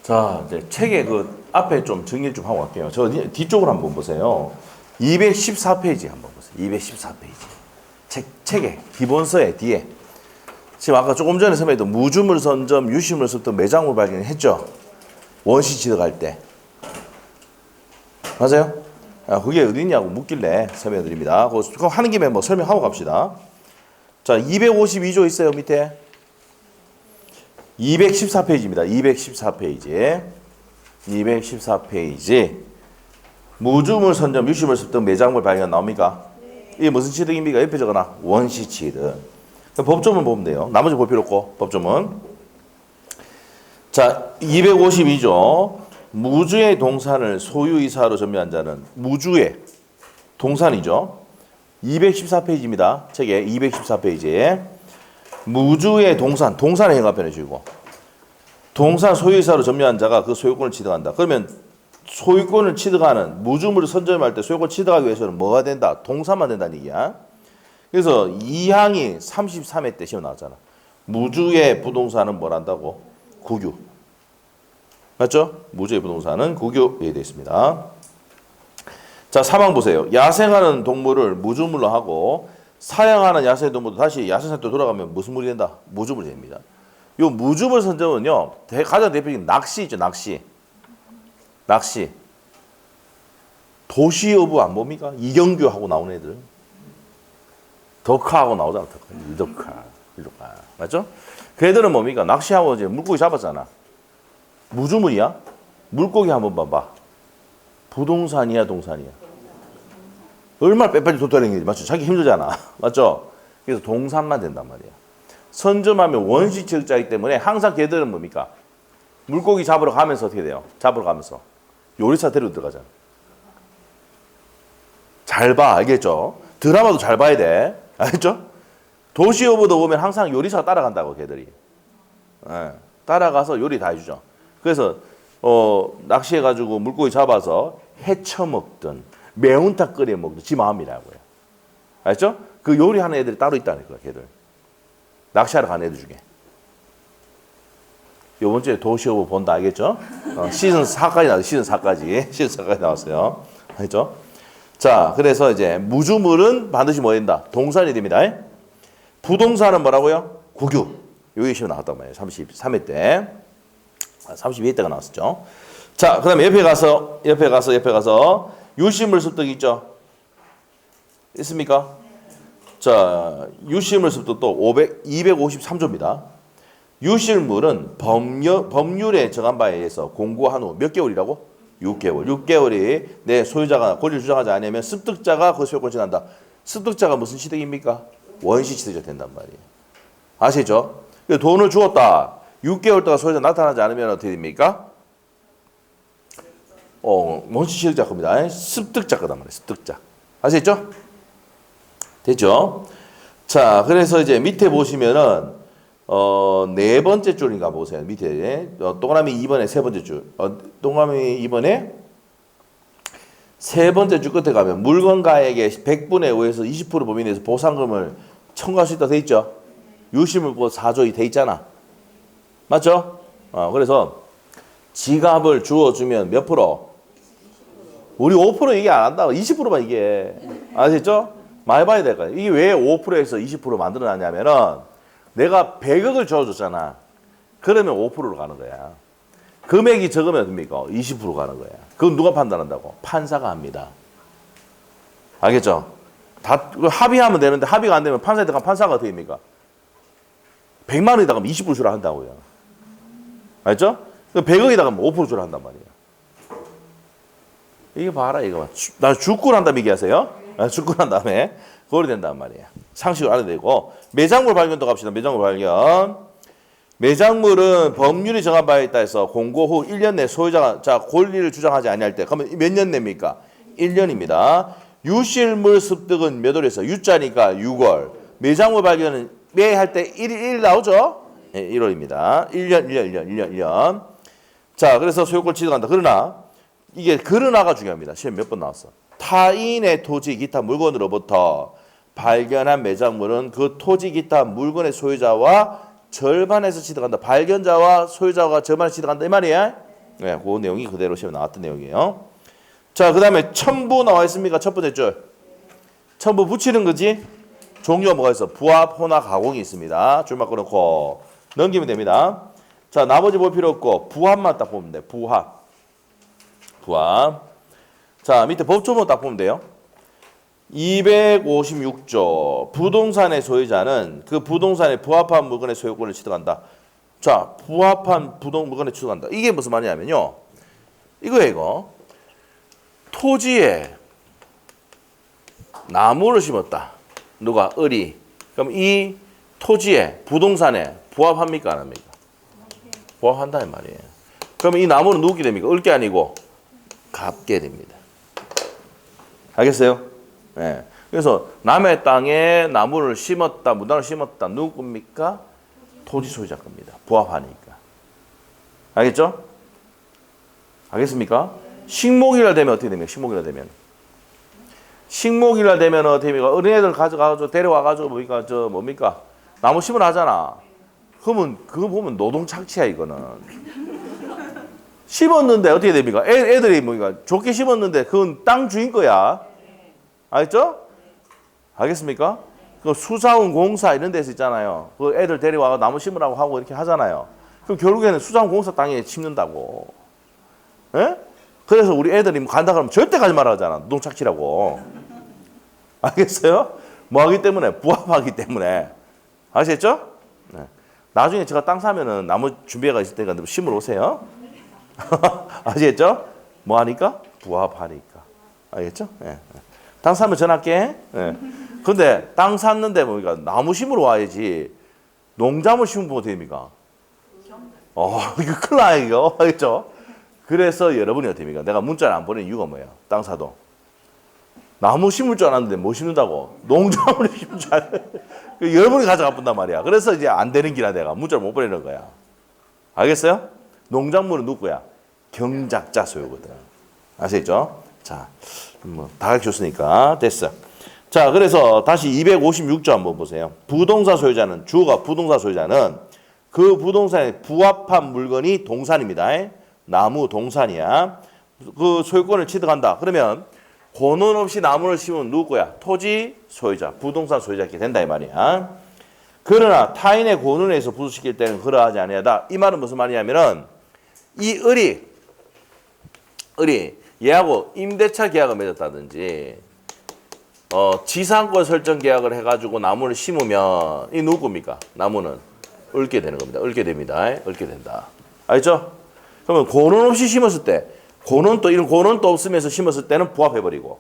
자, 이제 책의 그 앞에 좀 정리를 좀 하고 갈게요. 저 뒤쪽으로 한번 보세요. 214페이지 한번 보세요. 214페이지. 책의 기본서의 뒤에. 지금 아까 조금 전에 선배도 무주물 선점, 유실물 습득, 매장물 발견했죠? 원시 취득할 때. 맞아요? 그게 어디 있냐고 묻길래 설명드립니다. 그거 하는 김에 뭐 설명하고 갑시다. 자, 252조 있어요, 밑에. 214페이지입니다. 214페이지. 214페이지. 무주물 선점, 유실물 습득, 매장물 발견 나옵니까? 네. 이게 무슨 취득입니까? 옆에 적어놔. 원시 취득. 법조문 보면 돼요. 나머지 볼 필요 없고, 법조문. 자, 252조. 무주의 동산을 소유이사로 점유한 자는 무주의 동산이죠. 214페이지입니다. 책에 214페이지에 무주의 동산의 행가 변해주고 동산 소유이사로 점유한 자가 그 소유권을 취득한다. 그러면 소유권을 취득하는 무주물을 선점할 때 소유권 취득하기 위해서는 뭐가 된다? 동산만 된다는 얘기야. 그래서 2항이 33회 때 시험 나왔잖아. 무주의 부동산은 뭘 한다고? 국유. 맞죠? 무주의 부동산은 국유에 되어 있습니다. 자, 3항 보세요. 야생하는 동물을 무주물로 하고 사냥하는 야생동물도 다시 야생산토로 돌아가면 무슨 물이 된다? 무주물이 됩니다. 이 무주물 선점은요, 가장 대표적인 낚시 있죠, 낚시. 도시어부 안 봅니까? 이경규하고 나온 애들. 덕화하고 나오잖아, 덕화. 맞죠? 그 애들은 뭡니까? 낚시하고 이제 물고기 잡았잖아. 무주물이야? 물고기 한번 봐봐. 부동산이야, 동산이야? 얼마나 빼빼리 돋다니는지 맞죠? 자기 힘들잖아. 맞죠? 그래서 동산만 된단 말이야. 선점하면 원시 취득자이기 때문에 항상 걔들은 뭡니까? 물고기 잡으러 가면서 어떻게 돼요? 잡으러 가면서 요리사 데리고 들어가잖아. 잘 봐, 알겠죠? 드라마도 잘 봐야 돼. 알겠죠? 도시오브도 보면 항상 요리사가 따라간다고, 걔들이. 네, 따라가서 요리 다 해주죠. 그래서 낚시해가지고 물고기 잡아서 해쳐 먹든 매운탕 끓여 먹든 지 마음이라고요. 알죠? 그 요리하는 애들이 따로 있다는 거야, 걔들. 낚시하러 가는 애들 중에. 요번 주에 도시오브 본다, 알겠죠? 시즌 4까지 나왔어요. 시즌 4까지 나왔어요. 알죠? 자, 그래서 이제 무주물은 반드시 뭐 된다? 동산이 됩니다. 부동산은 뭐라고요? 국유. 여기 시험 나왔단 말이에요. 33회 때. 32회 때가 나왔었죠. 자, 그 다음에 옆에 가서 유실물 습득 있죠? 있습니까? 자, 유실물 습득도 253조입니다. 유실물은 법률에 정한 바에 의해서 공고한 후 몇 개월이라고? 6개월. 6개월이 내 소유자가 권리를 주장하지 않으면 습득자가 그 소유권을 지난다. 습득자가 무슨 취득입니까? 원시 취득자 된단 말이에요. 아시죠? 돈을 주었다. 6개월 동안 소유자 나타나지 않으면 어떻게 됩니까? 원시 취득자 겁니다. 습득자 거단 말이에요. 습득자. 아시겠죠? 됐죠? 자, 그래서 이제 밑에 보시면은 네 번째 줄인가 보세요. 밑에 동그라미 2번에 세 번째 줄. 동그라미 2번에 세 번째 줄 끝에 가면 물건가액의 100분의 5에서 20% 범위 내에서 보상금을 청구할 수 있다 돼 있죠? 유실물법 4조에 돼 있잖아. 맞죠? 그래서 지갑을 주어주면 몇 프로? 우리 5% 얘기 안 한다고 20%만 얘기해. 아시죠? 많이 봐야 될 거야. 이게 왜 5%에서 20% 만들어놨냐면은 내가 100억을 줘줬잖아. 그러면 5%로 가는 거야. 금액이 적으면 됩니까? 20% 가는 거야. 그건 누가 판단한다고? 판사가 합니다. 알겠죠? 다 합의하면 되는데 합의가 안 되면 판사에 들어가면 판사가 어떻게 됩니까? 100만 원에다가 20% 주라 한다고요. 알죠? 100억에다가 5% 주라 한단 말이에요. 이게 봐라, 이거. 나 죽고 난 다음에 얘기하세요. 죽고 난 다음에 그걸로 된단 말이에야. 상식을 알아야 되고. 매장물 발견도 갑시다. 매장물 발견. 매장물은 법률이 정한 바에 있다 해서 공고 후 1년 내 소유자가 권리를 주장하지 아니할 때 그러면 몇 년 내입니까? 1년입니다. 유실물 습득은 몇 월에서 유자니까 6월. 매장물 발견은 매 할 때 1일 나오죠? 네, 1월입니다. 1년. 자, 그래서 소유권 취득한다. 그러나 이게 그러나가 중요합니다. 시험 몇 번 나왔어. 타인의 토지 기타 물건으로부터 발견한 매장물은 그 토지 기타 물건의 소유자와 절반에서 취득한다. 발견자와 소유자가 절반에서 취득한다 이 말이야. 네, 그 내용이 그대로 시험에 나왔던 내용이에요. 자, 그 다음에 첨부 나와 있습니까? 첫 번째 줄. 첨부 붙이는 거지? 종류가 뭐가 있어? 부합, 혼합, 가공이 있습니다. 줄만 끊고 넘기면 됩니다. 자, 나머지 볼 필요 없고 부합만 딱 보면 돼. 부합. 자, 밑에 법조문 딱 보면 돼요. 256조 부동산의 소유자는 그 부동산에 부합한 물건의 소유권을 취득한다. 자, 부합한 물건을 취득한다. 이게 무슨 말이냐면요. 이거 토지에 나무를 심었다. 누가? 을이. 그럼 이 토지에 부동산에 부합합니까? 안 합니까? 부합한다는 말이에요. 그럼 이 나무는 누게 됩니까? 을게 아니고 갚게 됩니다. 알겠어요? 네. 그래서 남의 땅에 나무를 심었다, 무단으로 심었다. 누구 겁니까? 토지 소유자 겁니다. 부합하니까. 알겠죠? 알겠습니까? 식목일날 되면 어떻게 됩니까? 식목일날 되면 어떻게 됩니까? 어린애들 가져가지고 데려와가지고 뭡니까? 나무 심으러 하잖아. 그러면 그거 보면 노동 착취야 이거는. 심었는데 어떻게 됩니까? 애들이 뭡니까? 좋게 심었는데 그건 땅 주인 거야. 알겠죠? 알겠습니까? 그 수자원 공사 이런 데서 있잖아요. 그 애들 데려와서 나무 심으라고 하고 이렇게 하잖아요. 그럼 결국에는 수자원 공사 땅에 심는다고. 예? 그래서 우리 애들이 간다 그러면 절대 가지 말라 하잖아. 노동 착취라고. 알겠어요? 뭐 하기 때문에? 부합하기 때문에. 아시겠죠? 네. 나중에 제가 땅 사면은 나무 준비가 있을 테니까 심으러 오세요. 아시겠죠? 뭐 하니까? 부합하니까. 알겠죠? 네. 땅 사면 전화할게. 네. 근데 땅 샀는데 뭡니까? 나무 심으러 와야지. 농작물 심으면 어떻게 됩니까? 이거 큰일 나요, 이거. 알겠죠? 그래서 여러분이 어떻게 됩니까? 내가 문자를 안 보내는 이유가 뭐예요? 땅 사도. 나무 심을 줄 알았는데 뭐 심는다고? 농작물을 심을 줄 알았는데. 여러분이 가져가 본단 말이야. 그래서 이제 안 되는 기라 내가 문자를 못 보내는 거야. 알겠어요? 농작물은 누구야? 경작자 소유거든. 아시겠죠? 자, 다 가르쳤으니까 됐어. 자, 그래서 다시 256조 한번 보세요. 부동산 소유자는, 주어가 부동산 소유자는 그 부동산에 부합한 물건이 동산입니다. 나무 동산이야. 그 소유권을 취득한다. 그러면 권원 없이 나무를 심으면 누구야? 토지 소유자, 부동산 소유자께 된다 이 말이야. 그러나 타인의 권원에 의해서 부수시킬 때는 그러하지 아니하다. 이 말은 무슨 말이냐면은 이 을이 얘하고 임대차 계약을 맺었다든지 지상권 설정 계약을 해가지고 나무를 심으면 이 누구 겁니까? 나무는 읊게 되는 겁니다. 읊게 됩니다. 읊게 된다. 알죠? 그러면 권원 없이 심었을 때 이런 권원도 없으면서 심었을 때는 부합해버리고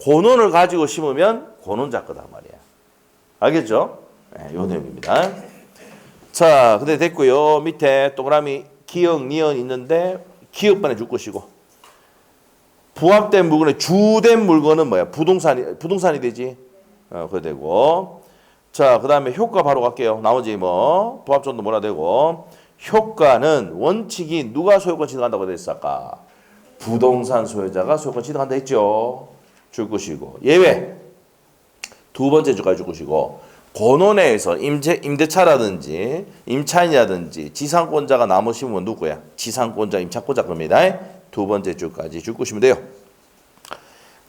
권원을 가지고 심으면 권원자 거다 말이야. 알겠죠? 네, 요 내용입니다. 자, 근데 됐고요. 밑에 동그라미 기역, 니은 있는데 기역반에 줄 것이고 부합된 물건의 주된 물건은 뭐야? 부동산이 되지. 그래 되고. 자, 그 다음에 효과 바로 갈게요. 나머지 부합전도 뭐라 되고. 효과는 원칙이 누가 소유권 취득한다고 되어 있어 아까? 부동산 소유자가 소유권 취득한다 했죠. 줄 것이고. 예외. 두 번째 주까지 줄 것이고. 권원에서 임대차라든지 임차인이라든지 지상권자가 나무 심으면 누구야? 지상권자, 임차권자 겁니다. 두 번째 주까지 줄 것이면 돼요.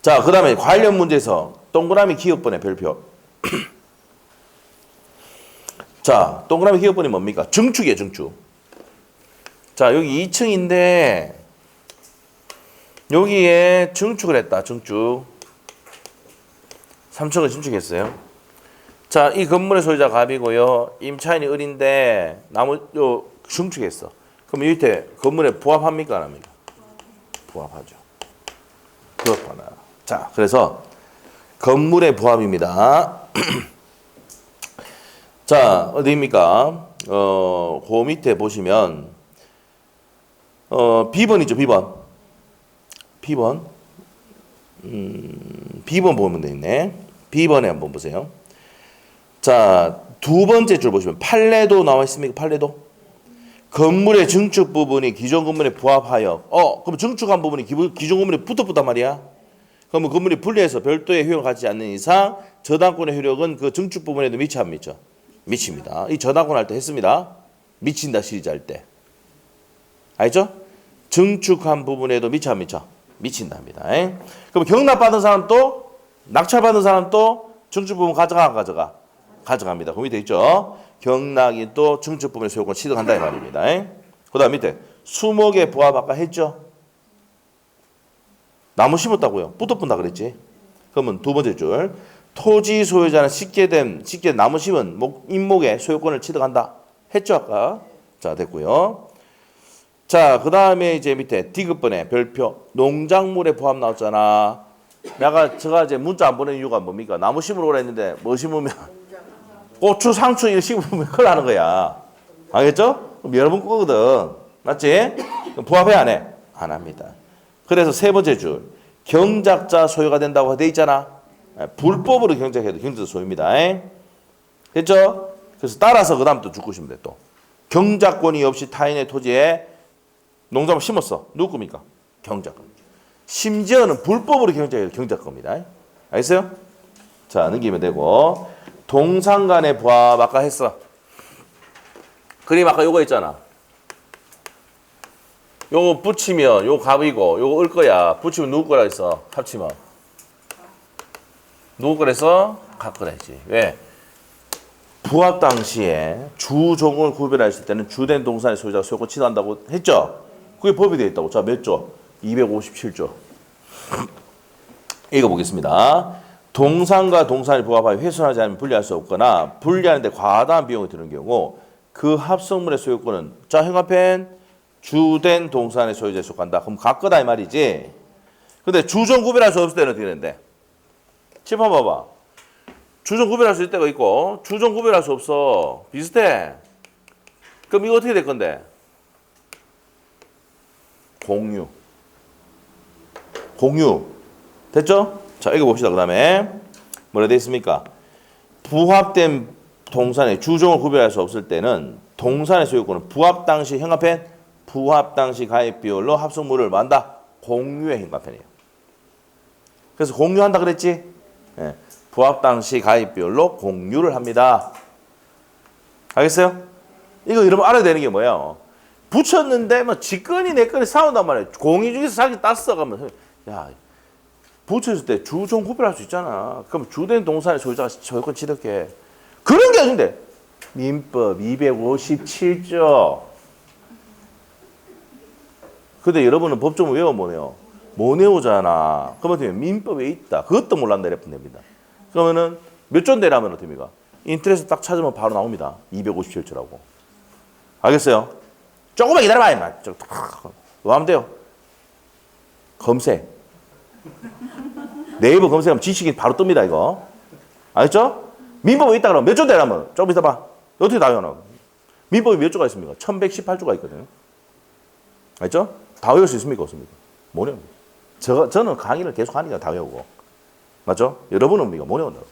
자, 그 다음에 관련 문제에서 동그라미 기억번의 별표. 자, 동그라미 기억번이 뭡니까? 증축이에요, 증축. 자, 여기 2층인데 여기에 증축을 했다, 증축. 3층을 증축했어요. 자, 이 건물의 소유자 갑이고요. 임차인이 을인데 증축했어. 그럼 이 밑에 건물에 부합합니까? 안 합니까? 부합하죠. 부합하나. 자, 그래서 건물의 부합입니다. 자, 어디입니까? 그 밑에 보시면 B번이죠, B번. B번 보면 되겠네. B번에 한번 보세요. 자, 두 번째 줄 보시면 판례도 나와 있습니까? 판례도. 건물의 증축 부분이 기존 건물에 부합하여 그럼 증축한 부분이 기존 건물에 붙었단 말이야. 그러면 건물이 분리해서 별도의 효용을 갖지 않는 이상 저당권의 효력은 그 증축 부분에도 미치 안 미쳐? 미칩니다. 이 저당권 할 때 했습니다. 미친다 시리즈 할 때. 알죠? 증축한 부분에도 미쳐 안 미쳐? 미친답니다. 그럼 경납받은 사람도 낙찰받은 사람도 증축 부분 가져가 안 가져가? 가져갑니다. 그 밑에 있죠. 경락이 또 증축 부분의 소유권 취득한다 이 말입니다. 그 다음 밑에 수목의 부합 아까 했죠. 나무 심었다고요. 붙어본다 그랬지. 그러면 두 번째 줄 토지 소유자는 쉽게 나무 심은 인목의 소유권을 취득한다. 했죠 아까. 자 됐고요. 자 그 다음에 이제 밑에 디귿번에 별표 농작물의 부합 나왔잖아. 제가 이제 문자 안 보낸 이유가 뭡니까? 나무 심으러 오라 했는데 뭐 심으면 고추, 상추 이렇게 심으면 큰일 나는 거야. 알겠죠? 그럼 여러분 거거든. 맞지? 그럼 부합해 안 해? 안 합니다. 그래서 세 번째 줄 경작자 소유가 된다고 돼 있잖아. 불법으로 경작해도 경작자 소유입니다. 됐죠? 그래서 따라서 그 다음 또 죽으시면 돼 또. 경작권이 없이 타인의 토지에 농작물 심었어. 누구 겁니까? 경작권. 심지어는 불법으로 경작해도 경작권입니다. 알겠어요? 자 넘기면 되고 동상 간의 부합 아까 했어. 그림 아까 요거 있잖아. 요거 붙이면 요거 갑이고 요거 을 거야. 붙이면 누구 거라 했어? 합치면 누구 거라서 갑 거라 했지. 왜? 부합 당시에 주종을 구별했을 때는 주된 동산의 소유자가 소유권 취득한다고 했죠? 그게 법이 되어 있다고. 자, 몇 조? 257조. 읽어보겠습니다. 동산과 동산이 부합하여 훼손하지 않으면 분리할 수 없거나 분리하는데 과다한 비용이 드는 경우 그 합성물의 소유권은 자, 형합엔 주된 동산의 소유자에 속한다. 그럼 갖거다 이 말이지. 근데 주종 구별할 수 없을 때는 어떻게 되는데? 칠판 봐봐. 주종 구별할 수 있을 때가 있고 주종 구별할 수 없어. 비슷해. 그럼 이거 어떻게 될 건데? 공유. 됐죠? 자, 읽어봅시다. 그 다음에 뭐라 되어 있습니까? 부합된 동산의 주종을 구별할 수 없을 때는 동산의 소유권은 부합 당시 형합엔 부합 당시 가입 비율로 합성물을 만다. 공유의 형합편이에요. 그래서 공유한다 그랬지? 예. 부합 당시 가입 비율로 공유를 합니다. 알겠어요? 이거 여러분 알아야 되는 게 뭐예요? 붙였는데 뭐 지건이 내 건이 싸운단 말이에요. 공유 중에서 자기 땄어 가면 야 붙였을 때 주종 구별할 수 있잖아. 그럼 주된 동산의 소유자가 소유권 취득해. 그런 게 아닌데 민법 257조. 근데 여러분은 법조문 외워 못 외워? 못 외우잖아. 그러면 민법에 있다. 그것도 몰랐네 이래면 됩니다. 그러면은 몇 조인데라면 어떻게 됩니까? 인터넷에 딱 찾으면 바로 나옵니다. 257조라고. 알겠어요? 조금만 기다려봐 임마. 뭐 하면 돼요? 검색. 네이버 검색하면 지식이 바로 뜹니다 이거. 알겠죠? 민법에 있다 그러면 몇 조인데라면 조금 있다 봐. 어떻게 다 외워놔? 민법이 몇 조가 있습니까? 1118조가 있거든요. 알죠? 다 외울 수 있습니까? 없습니까? 못 외웁니다. 저는 강의를 계속 하니까 다 외우고. 맞죠? 여러분은 우리가 못 외운다고.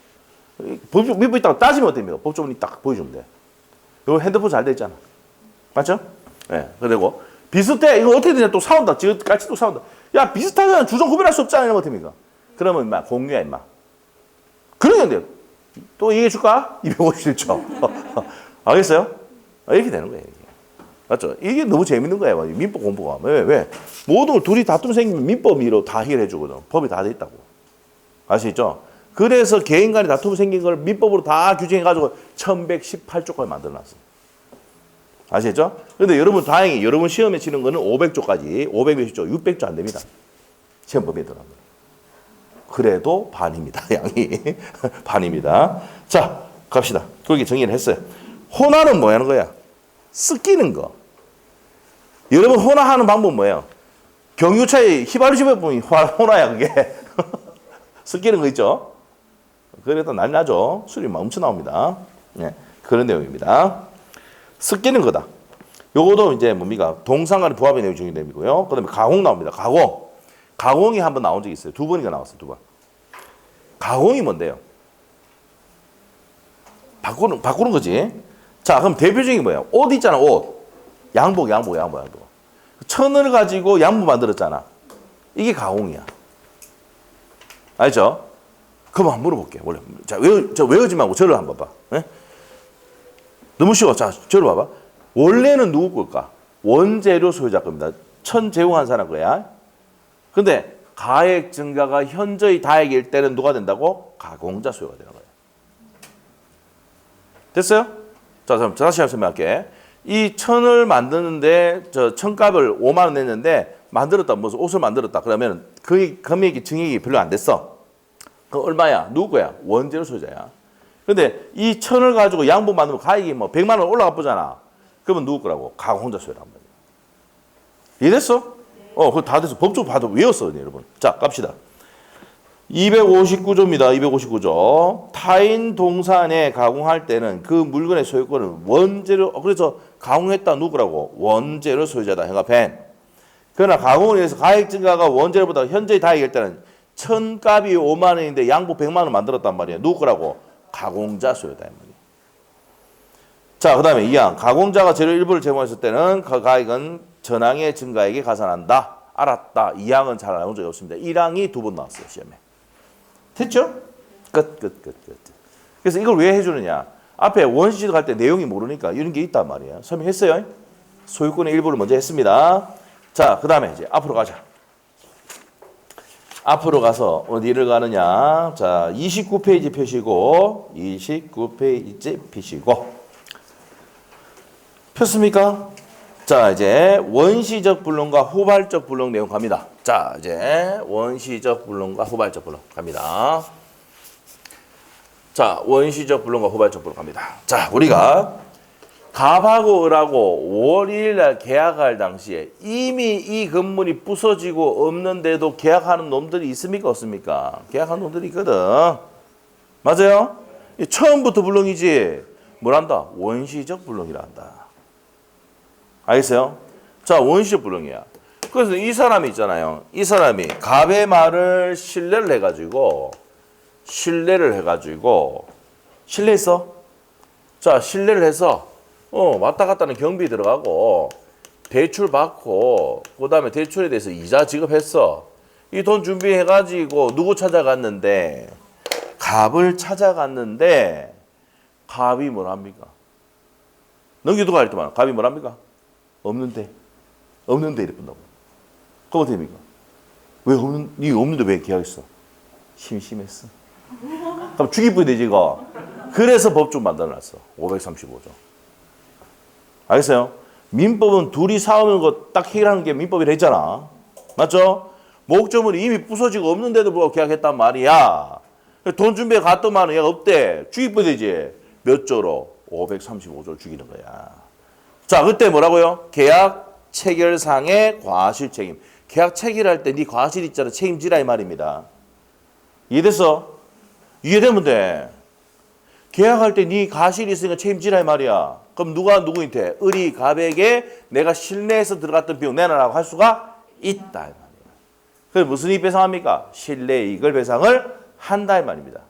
민법 있다고 따지면 어떻습니까? 법조문이 딱 보여주면 돼. 이거 핸드폰 잘 돼 있잖아. 맞죠? 예. 네. 그리고 비슷해. 이거 어떻게 되냐? 또 싸운다. 지금까지 또 싸운다. 야, 비슷하잖아. 주종 구별할 수 없잖아. 이러면 어떻습니까? 그러면 임마, 공유야, 임마. 그러는데 또 얘기해 줄까? 257조. 알겠어요? 이렇게 되는 거예요. 맞죠? 이게 너무 재밌는 거예요. 민법 공부가. 왜? 모든 걸 둘이 다툼 생기면 민법으로 다 해결해 주거든. 법이 다 돼 있다고. 아시죠? 그래서 개인 간에 다툼 생긴 걸 민법으로 다 규정해가지고 1118조까지 만들어놨어요. 아시죠? 근데 여러분 다행히 여러분 시험에 치는 거는 500조까지, 500몇조, 600조 안 됩니다. 시험법에 들어가면. 그래도 반입니다. 양이. 반입니다. 자, 갑시다. 그렇게 정리를 했어요. 혼화는 뭐 하는 거야? 섞이는 거. 여러분 혼화하는 방법은 뭐예요? 경유차에 휘발유 집어보면 혼화야 그게. 섞이는 거 있죠? 그래도 난리 나죠? 수리 엄청 나옵니다. 네, 그런 내용입니다. 섞이는 거다. 요거도 이제 뭡니까? 동상간의 부합의 내용이 중요되고요. 그 다음에 가공 나옵니다. 가공. 가공이 한번 나온 적이 있어요. 2번인가 나왔어요. 2번. 가공이 뭔데요? 바꾸는 거지. 자, 그럼 대표적인 게 뭐예요? 옷 있잖아, 옷. 양복. 천을 가지고 양복 만들었잖아. 이게 가공이야. 알죠? 그럼 한번 물어볼게요. 원래. 자, 외우지 말고 저를 한번 봐. 네? 너무 쉬워. 자, 저를 봐봐. 원래는 누구 걸까? 원재료 소유자 겁니다. 천 제공한 사람 거야. 근데 가액 증가가 현저히 다액일 때는 누가 된다고? 가공자 소유가 되는 거야. 됐어요? 자, 그럼 다시 한번 설명할게. 이 천을 만드는데 저 천값을 5만 원 냈는데 만들었다, 무슨 옷을 만들었다. 그러면 그 금액이 증액이 별로 안 됐어. 그 얼마야? 누구 거야? 원재료 소유자야. 근데 이 천을 가지고 양분 만들면 가액이 뭐 100만 원 올라가 보잖아. 그러면 누구 거라고? 가공자 소유란 말이야. 이해됐어? 그거 다 됐어. 법적으로 봐도 외웠어, 여러분. 자, 갑시다. 259조입니다. 259조. 타인 동산에 가공할 때는 그 물건의 소유권은 원재료, 그래서 가공했다 누구라고? 원재료 소유자다. 형합해. 그러나 가공을 위해서 가액 증가가 원재료보다 현저히 다액일 때는 천값이 5만 원인데 양부 100만 원 만들었단 말이야. 누구 거라고? 가공자 소유다. 자, 그 다음에 2항. 가공자가 재료 일부를 제공했을 때는 그 가액은 전항의 증가액에 가산한다. 알았다. 2항은 잘 나온 적이 없습니다. 1항이 2번 나왔어요. 시험에. 됐죠? 끝. 그래서 이걸 왜 해주느냐. 앞에 원시적 할 때 내용이 모르니까 이런 게 있단 말이에요. 설명했어요. 소유권의 일부를 먼저 했습니다. 자, 그 다음에 이제 앞으로 가자. 앞으로 가서 어디를 가느냐. 자, 29페이지 펴시고 29페이지 펴시고 폈습니까? 자, 이제 원시적 불능과 후발적 불능 내용 갑니다. 자, 이제 원시적 불능과 후발적 불능 갑니다. 자, 원시적 불능과 후발적 불능 갑니다. 자, 우리가 갑하고 을하고 5월 1일 날 계약할 당시에 이미 이 건물이 부서지고 없는데도 계약하는 놈들이 있습니까? 없습니까? 계약하는 놈들이 있거든. 맞아요? 처음부터 불능이지. 뭘 한다? 원시적 불능이라 한다. 알겠어요? 자, 원시적 불능이야. 그래서 이 사람이 있잖아요. 이 사람이 갑의 말을 신뢰를 해가지고 신뢰했어? 자, 신뢰를 해서 왔다 갔다 하는 경비 들어가고 대출 받고 그 다음에 대출에 대해서 이자 지급했어. 이 돈 준비해가지고 누구 찾아갔는데? 갑을 찾아갔는데 갑이 뭐랍니까? 넘겨두고 할 때만 갑이 뭐랍니까? 없는데 이래 본다고. 그럼 어떻게 됩니까? 왜 없는데 왜 계약했어? 심심했어. 그럼 죽일 뿐이 되지 이거. 그래서 법좀 만들어놨어. 535조. 알겠어요? 민법은 둘이 싸우는 거 딱 해결하는 게 민법이라 했잖아. 맞죠? 목적물이 이미 부서지고 없는데도 불구하고 계약했단 말이야. 돈 준비해 갔더만 얘가 없대. 죽일 뿐이 되지. 몇 조로? 535조를 죽이는 거야. 자, 그때 뭐라고요? 계약 체결상의 과실 책임. 계약 체결할 때 네 과실 있잖아. 책임지라 이 말입니다. 이해됐어? 이해되면 돼. 계약할 때 네 과실이 있으니까 책임지라 이 말이야. 그럼 누가 누구한테? 을이 갑에게 내가 실내에서 들어갔던 비용 내놔라고 할 수가 있다 이 말이야. 그래서 무슨 이익 배상합니까? 실내 이익을 배상을 한다 이 말입니다.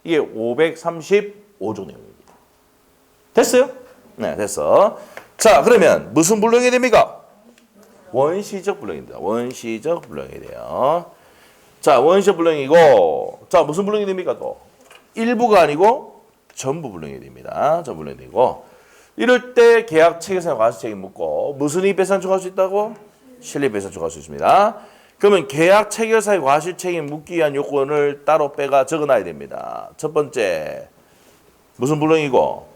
이게 535조 내용입니다. 됐어요? 네, 됐어. 자, 그러면 무슨 불능이 됩니까? 원시적 불능입니다. 원시적 불능이 돼요. 자, 원시적 불능이고, 자, 무슨 불능이 됩니까? 또 일부가 아니고 전부 불능이 됩니다. 전부 불능이 되고, 이럴 때 계약 체결상 과실 책임 묻고 무슨 이익 배상 청구할 수 있다고? 실리 배상 청구할 수 있습니다. 그러면 계약 체결상의 과실 책임 묻기 위한 요건을 따로 빼가 적어놔야 됩니다. 첫 번째, 무슨 불능이고?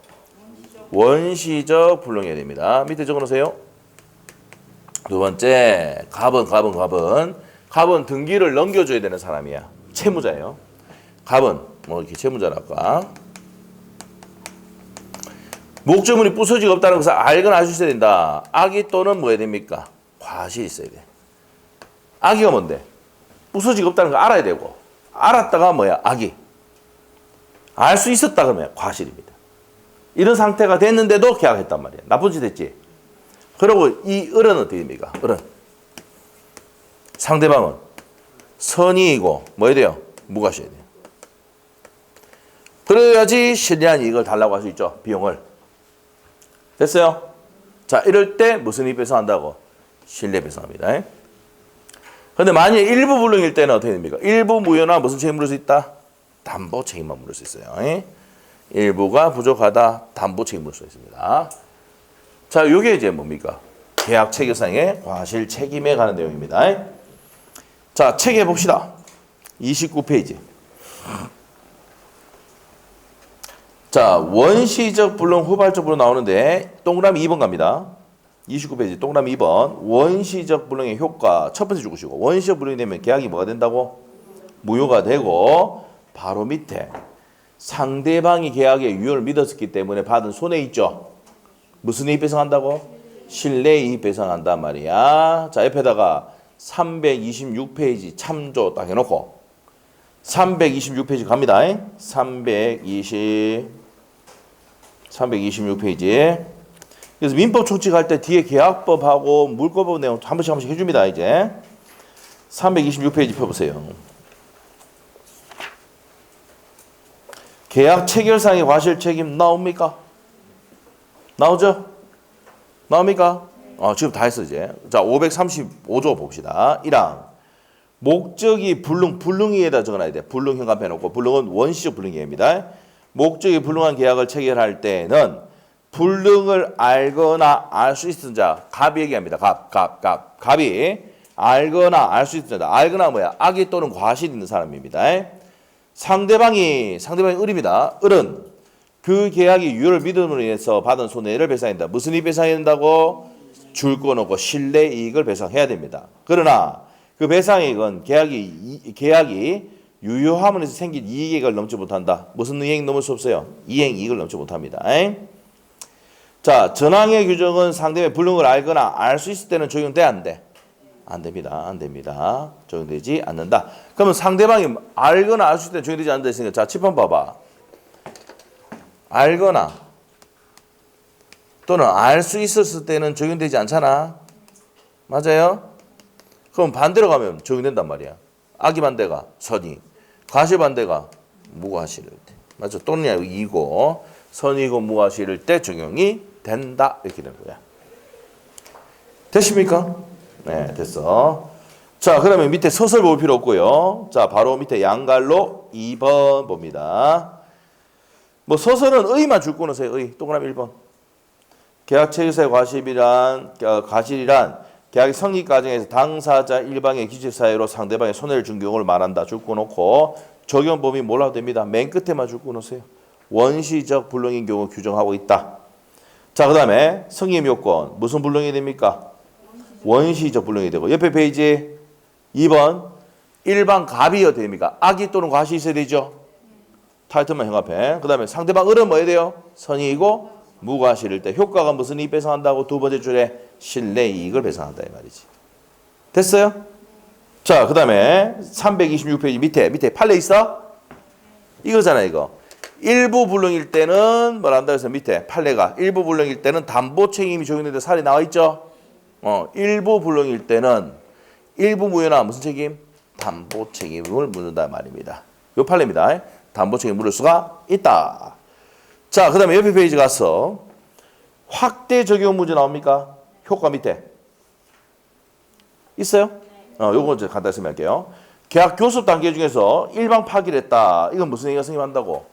원시적 불능해야 됩니다. 밑에 적어놓으세요. 두 번째, 갑은 등기를 넘겨줘야 되는 사람이야. 채무자예요. 갑은 뭐 이렇게 채무자랄까. 목적물이 부서지가 없다는 것을 알거나 알 수 있어야 된다. 악의 또는 뭐 해야 됩니까? 과실이 있어야 돼. 악의가 뭔데? 부서지가 없다는 걸 알아야 되고, 알았다가 뭐야? 악의. 알 수 있었다 그러면 과실입니다. 이런 상태가 됐는데도 계약했단 말이야. 나쁜 짓 했지. 그리고 이 을은 어떻게 됩니까? 을은 상대방은 선의이고 뭐 해야 돼요? 무과시해야 돼요. 그래야지 신뢰한 이익을 달라고 할 수 있죠. 비용을. 됐어요? 자, 이럴 때 무슨 이익 배상한다고? 신뢰 배상합니다. 그런데 만약에 일부 불능일 때는 어떻게 됩니까? 일부 무효나 무슨 책임 물을 수 있다? 담보 책임만 물을 수 있어요. 일부가 부족하다. 담보 책임 물을 수 있습니다. 자, 요게 이제 뭡니까? 계약 체결상의 과실 책임에 관한 내용입니다. 자, 체계 봅시다. 29페이지. 자, 원시적 불능, 후발적 불능 나오는데 동그라미 2번 갑니다. 29페이지 동그라미 2번. 원시적 불능의 효과 첫 번째 주고시고, 원시적 불능이 되면 계약이 뭐가 된다고? 무효가 되고, 바로 밑에 상대방이 계약의 유효를 믿었기 때문에 받은 손해 있죠? 무슨 이익 배상한다고? 신뢰이익 배상한단 말이야. 자, 옆에다가 326페이지 참조 딱 해놓고 326페이지 갑니다. 326페이지. 그래서 민법 총칙할 때 뒤에 계약법하고 물권법 내용 한 번씩 해줍니다. 이제 326페이지 펴보세요. 계약 체결상의 과실 책임 나옵니까? 나오죠? 나옵니까? 지금 다 했어 이제. 자, 535조 봅시다. 1항 목적이 불능이에다 적어놔야 돼. 불능 현관 해놓고, 불능은 원시적 불능이입니다. 목적이 불능한 계약을 체결할 때는 불능을 알거나 알 수 있는 자, 갑이 얘기합니다. 갑이 알거나 알 수 있는 자. 알거나 뭐야? 악의 또는 과실이 있는 사람입니다. 상대방이 을입니다. 을은 그 계약이 유효를 믿음으로 인해서 받은 손해를 배상한다. 무슨 이익 배상해야 된다고? 줄 거 놓고 신뢰 이익을 배상해야 됩니다. 그러나 그 배상액은 계약이 유효함으로 해서 생긴 이익액을 넘지 못한다. 무슨 이익 넘을 수 없어요? 이행이익을 넘지 못합니다. 자, 전항의 규정은 상대방의 불능을 알거나 알 수 있을 때는 적용돼, 안 돼? 안 됩니다. 안 됩니다. 적용되지 않는다. 그러면 상대방이 알거나 알 수 있을 때는 적용되지 않는다 했으니까, 자, 칠판 봐봐. 알거나 또는 알 수 있었을 때는 적용되지 않잖아. 맞아요? 그럼 반대로 가면 적용된단 말이야. 악의 반대가 선의, 과실 반대가 무과실일 때. 맞죠? 또는 이고 선의고 무과실일 때 적용이 된다. 이렇게 되는 거야. 됐습니까? 네, 됐어. 자, 그러면 밑에 서술 볼 필요 없고요. 자, 바로 밑에 양갈로 2번 봅니다. 뭐 서술은 의만 줄 거는 의. 동그라미 1번. 계약 체결사의 과실이란 계약의 성립 과정에서 당사자 일방의 기재 사유로 상대방의 손해를 준 경우를 말한다. 줄 거 놓고 적용 범위 몰라도 됩니다. 맨 끝에만 줄 거 놓으세요. 원시적 불능인 경우 규정하고 있다. 자, 그 다음에 성립 요건 무슨 불능이 됩니까? 원시적 불능이 되고, 옆에 페이지 2번 일반 갑이어야 됩니까? 악의 또는 과실이 있어야 되죠. 타이틀만 형합해. 그 다음에 상대방 을은 뭐 해야 돼요? 선의이고 무과실일 때 효과가 무슨 이익 배상한다고? 두 번째 줄에 신뢰 이익을 배상한다 이 말이지. 됐어요? 자, 그 다음에 326페이지 밑에 판례 있어? 이거잖아 이거. 일부 불능일 때는 뭐라 한다 해서 밑에 판례가 일부 불능일 때는 담보 책임이 적용되는데 사례 나와 있죠? 일부 불능일 때는 일부 무효나 무슨 책임? 담보 책임을 묻는다 말입니다. 요 판례입니다. 담보 책임 물을 수가 있다. 자, 그 다음에 옆에 페이지 가서 확대 적용 문제 나옵니까? 효과 밑에 있어요? 요거 이제 간단히 설명할게요. 계약 교섭 단계 중에서 일방 파기를 했다. 이건 무슨 행위가 성립한다고?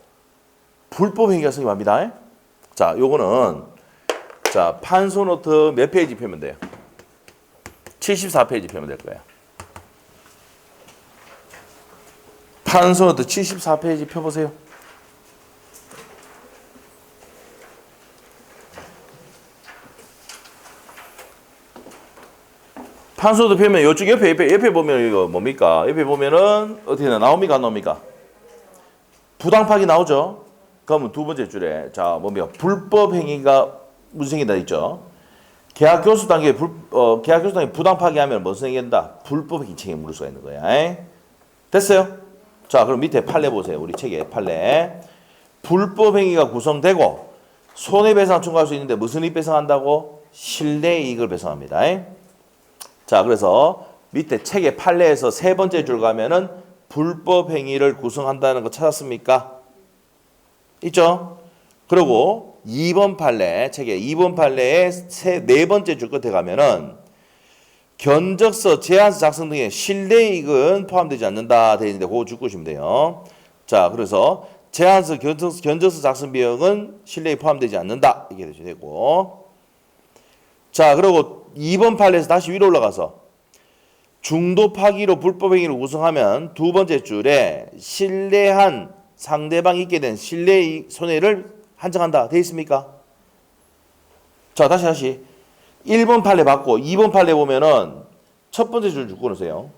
불법 행위가 성립합니다. 자, 요거는 자, 판소노트 몇 페이지 펴면 돼요? 74페이지 펴면 될 거예요. 판소노트 74페이지 펴보세요. 판소노트 펴면 이쪽 옆에 보면 이거 뭡니까? 옆에 보면은 어떻게 나옵니까? 안 나옵니까? 부당파기 나오죠? 그러면 두 번째 줄에 자 뭡니까? 불법 행위가 무슨 행위다 있죠? 계약 교섭 단계에 부당 파기하면 무슨 행위한다? 불법 행위 책임 물을 수가 있는 거야. 됐어요? 자, 그럼 밑에 판례 보세요. 우리 책에 판례. 불법 행위가 구성되고 손해배상 청구할 수 있는데 무슨 이익 배상한다고? 신뢰이익을 배상합니다. 자, 그래서 밑에 책의 판례에서 세 번째 줄 가면은 불법 행위를 구성한다는 거 찾았습니까? 있죠? 그리고 2번 판례, 책의 2번 판례의 네 번째 줄 끝에 가면은 견적서, 제안서 작성 등의 신뢰이익은 포함되지 않는다 되어 있는데 그거 줄 것이면 돼요. 자, 그래서 제안서, 견적서 작성 비용은 신뢰이익 포함되지 않는다 이게 되고. 자, 그리고 2번 판례에서 다시 위로 올라가서 중도 파기로 불법 행위를 구성하면 두 번째 줄에 신뢰한 상대방이 있게 된 신뢰의 손해를 한정한다. 돼 있습니까? 자, 다시. 1번 판례 받고 2번 판례 보면은 첫 번째 줄 끊으세요.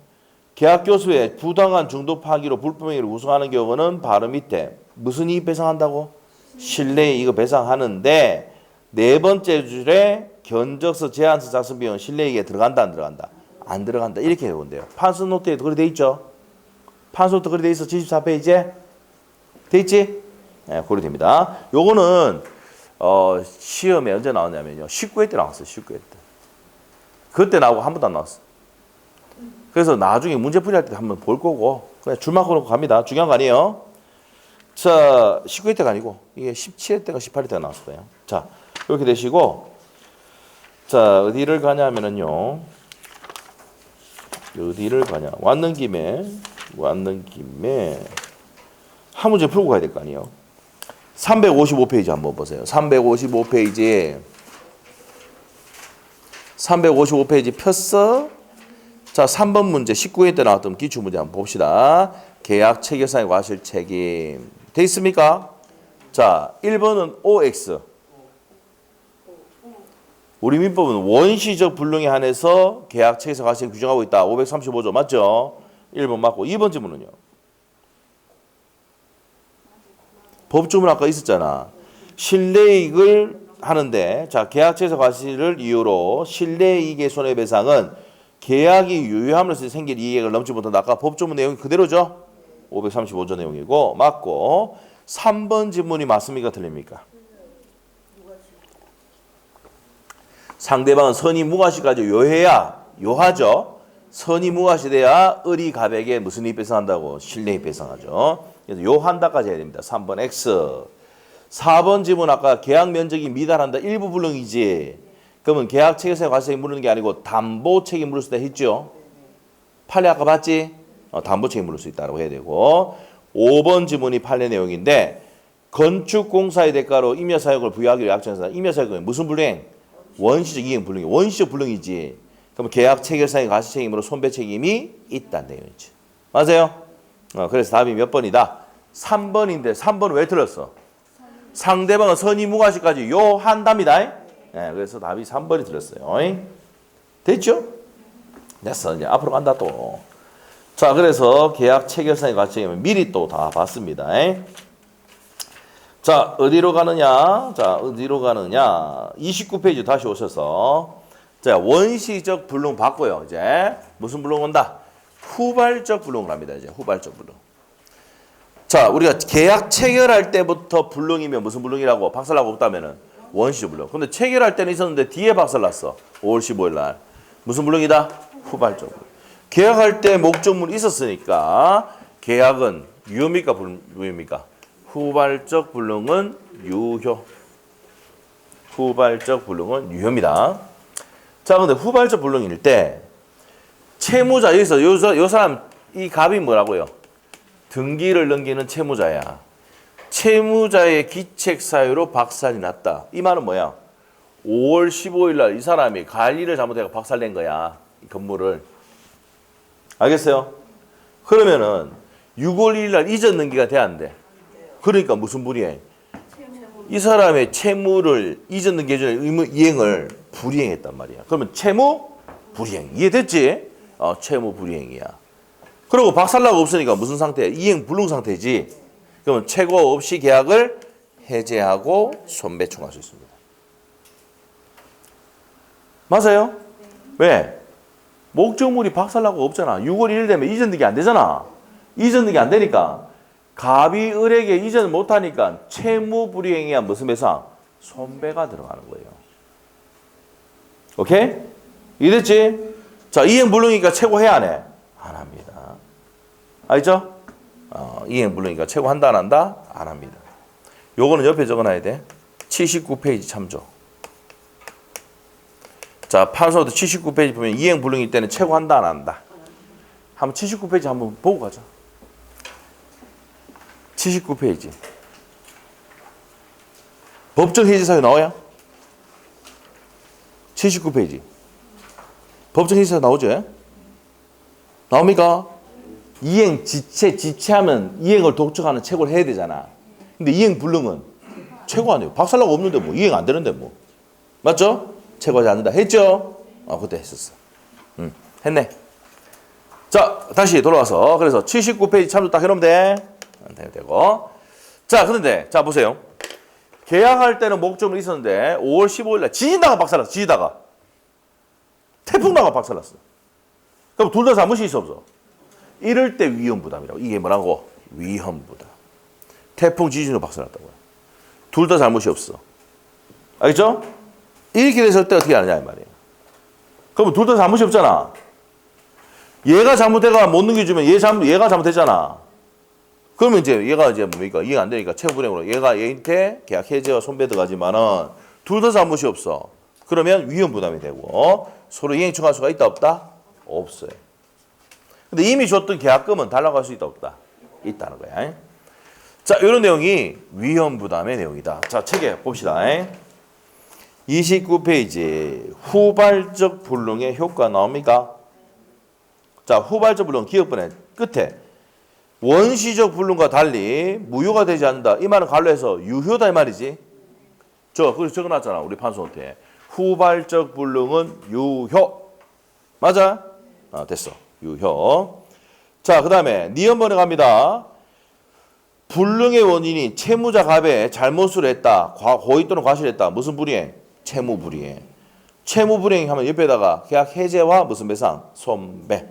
계약 교수의 부당한 중도 파기로 불법 행위를 구성하는 경우는 바로 밑에 무슨 이익 배상한다고? 신뢰의 이익을 배상하는데 네 번째 줄에 견적서 제한서 작성 비용 신뢰이익에 들어간다 안 들어간다? 안 들어간다. 이렇게 해본대요. 판서 노트에도 그렇게 돼 있죠? 판서 노트 그렇게 돼 있어. 74페이지에 돼 있지? 네, 그렇게 됩니다. 요거는 시험에 언제 나왔냐면요. 19회 때 나왔어요. 19회 때. 그때 나오고 한 번도 안 나왔어. 그래서 나중에 문제 풀이할 때 한번 볼 거고 그냥 줄만 걸고 갑니다. 중요한 거 아니에요. 자, 19회 때가 아니고 이게 17회 때가 18회 때가 나왔어요. 자, 이렇게 되시고 자, 어디를 가냐면은요. 어디를 가냐. 왔는 김에 한 문제 풀고 가야 될 거 아니에요. 355페이지 한번 보세요. 355페이지 폈어. 자, 3번 문제 19회 때 나왔던 기출문제 한번 봅시다. 계약 체결상의 과실 책임 돼 있습니까? 자, 1번은 OX. 우리 민법은 원시적 불능에 한해서 계약 체결상 과실 규정하고 있다. 535조 맞죠? 1번 맞고 2번 질문은요. 법조문 아까 있었잖아. 신뢰이익을 하는데 자, 계약 체결상 과실을 이유로 신뢰이익의 손해배상은 계약이 유효함으로써 생길 이익을 넘지 못한다. 아까 법조문 내용이 그대로죠? 535조 내용이고 맞고 3번 질문이 맞습니까? 틀립니까? 상대방은 선의 무과시까지 요하죠. 선의 무과시돼야 의리 가백에 무슨 이익 배상한다고? 신뢰이익 배상하죠. 그래서 요한다까지 해야 됩니다. 3번 X. 4번 질문 아까 계약 면적이 미달한다. 일부 불능이지. 그러면 계약 체결상의 과실責물르는 게 아니고 담보 책임 물을 수 있다 했죠. 판례 아까 봤지? 담보 책임 물을 수 있다고 해야 되고 5번 지문이 판례 내용인데 건축공사의 대가로 임야사역을 부여하기로 약정해서 임야사역은 무슨 불행? 원시적 이행 불능이 원시적 불능이지. 그럼 계약 체결상의 과실 책임으로 손배 책임이 있다는 내용이지. 맞아요? 그래서 답이 몇 번이다? 3번인데 3번은 왜 틀렸어? 상대방은 선의 무과시까지 요한답니다. 네, 그래서 답이 3번이 들었어요. 됐죠? 됐어. 이제 앞으로 간다 또. 자, 그래서 계약 체결상의 과실책임은 미리 또 다 봤습니다. 자, 어디로 가느냐? 29페이지 다시 오셔서 자, 원시적 불능 받고요. 이제 무슨 불능 온다? 후발적 불능을 합니다. 이제 후발적 불능. 자, 우리가 계약 체결할 때부터 불능이면 무슨 불능이라고? 박살나고 없다면은 원시적 불능. 근데 체결할 때는 있었는데 뒤에 박살났어. 5월 15일 날. 무슨 불능이다? 후발적 불능. 계약할 때 목적물이 있었으니까 계약은 유효입니까? 무효입니까? 후발적 불능은 유효. 후발적 불능은 유효입니다. 자, 근데 후발적 불능일 때 채무자 여기서 요 사람 이 갑이 뭐라고요? 등기를 넘기는 채무자야. 채무자의 기책 사유로 박살이 났다. 이 말은 뭐야? 5월 15일 날 이 사람이 관리를 잘못해서 박살낸 거야. 이 건물을. 알겠어요? 그러면은 6월 1일 날 이전 등기가 돼야 안 돼. 그러니까 무슨 불이행? 이 사람의 채무를 이전 등기 전에 이행을 불이행했단 말이야. 그러면 채무 불이행. 이해됐지? 채무 불이행이야. 그리고 박살나고 없으니까 무슨 상태야? 이행 불능 상태지. 그러면 최고 없이 계약을 해제하고 손배청할 수 있습니다. 맞아요? 왜? 목적물이 박살나고 없잖아. 6월 1일 되면 이전 등기 안 되잖아. 이전 등기 안 되니까 갑이 을에게 이전을 못하니까 채무 불이행이야 무슨 배상? 손배가 들어가는 거예요. 오케이? 이해됐지? 자, 이행 불능이니까 최고해야 안 해? 안 합니다. 알죠? 이행 불능이니까 최고한다 안 한다? 안 합니다. 요거는 옆에 적어놔야 돼. 79페이지 참조. 자, 판서도 79페이지 보면 이행 불능일 때는 최고한다 안 한다? 한번 79페이지 한번 보고 가자. 79페이지. 법정 해지 사유 나와요? 79페이지. 법정 행위사 나오죠? 나옵니까? 이행, 지체, 지체하면 이행을 독촉하는 채고를 해야 되잖아. 근데 이행 불능은 채고 아니에요. 박살나고 없는데 뭐 이행 안 되는데 뭐. 맞죠? 채고하지 않는다. 했죠? 그때 했었어. 했네. 자, 다시 돌아와서 그래서 79페이지 참조 딱 해놓으면 돼. 되고. 자, 그런데 자 보세요. 계약할 때는 목적은 있었는데 5월 15일 날 지진다가 박살났어. 지지다가. 태풍 나가 박살났어. 그럼 둘 다 잘못이 있어 없어? 이럴 때 위험부담이라고. 이게 뭐라고? 위험부담. 태풍 지진으로 박살났다고요. 둘 다 잘못이 없어. 알겠죠? 이렇게 됐을 때 어떻게 하느냐 이 말이에요. 그러면 둘 다 잘못이 없잖아. 얘가 잘못해가 못 넘겨주면 얘가 잘못했잖아. 그러면 이제 얘가 이제 뭡니까? 이해가 안 되니까 채무불이행으로 얘가 얘한테 계약 해제와 손배 들어가지만은 둘 다 잘못이 없어. 그러면 위험부담이 되고 서로 이행 청할 수가 있다 없다? 없어요. 근데 이미 줬던 계약금은 달라고 할 수 있다 없다? 있다는 거야. 자, 이런 내용이 위험부담의 내용이다. 자, 책에 봅시다. 29페이지 후발적 불능의 효과 나옵니까? 자, 후발적 불능 기억번에 끝에 원시적 불능과 달리 무효가 되지 않는다. 이 말은 갈로해서 유효다 이 말이지. 그래서 적어놨잖아. 우리 판소한테. 후발적 불능은 유효. 맞아? 됐어. 유효. 자, 그 다음에 니은번에 갑니다. 불능의 원인이 채무자 갑에 잘못을 했다. 고의 또는 과실을 했다. 무슨 불이행? 채무불이행. 채무불이행 하면 옆에다가 계약 해제와 무슨 배상? 손배.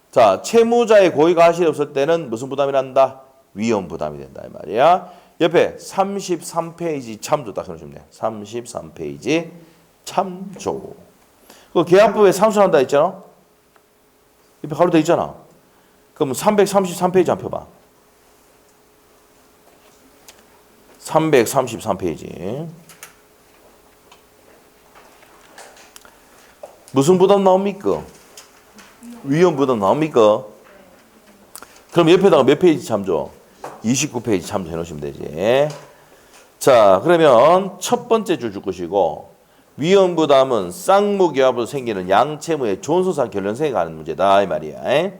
자, 채무자의 고의 과실이 없을 때는 무슨 부담이 난다? 위험 부담이 된다 이 말이야. 옆에 33페이지 참조 딱 해놓으시면 돼. 33페이지 참조. 그 계약부에 상수한다 했잖아. 옆에 가로 돼 있잖아. 그럼 333페이지 한 펴봐. 333페이지. 무슨 부담 나옵니까? 위험 부담 나옵니까? 그럼 옆에다가 몇 페이지 참조? 29페이지 참조해 놓으시면 되지. 자, 그러면 첫 번째 줄 것이고 위험 부담은 쌍무기합으로 생기는 양채무의 존소상 결론성에 관한 문제다 이 말이야.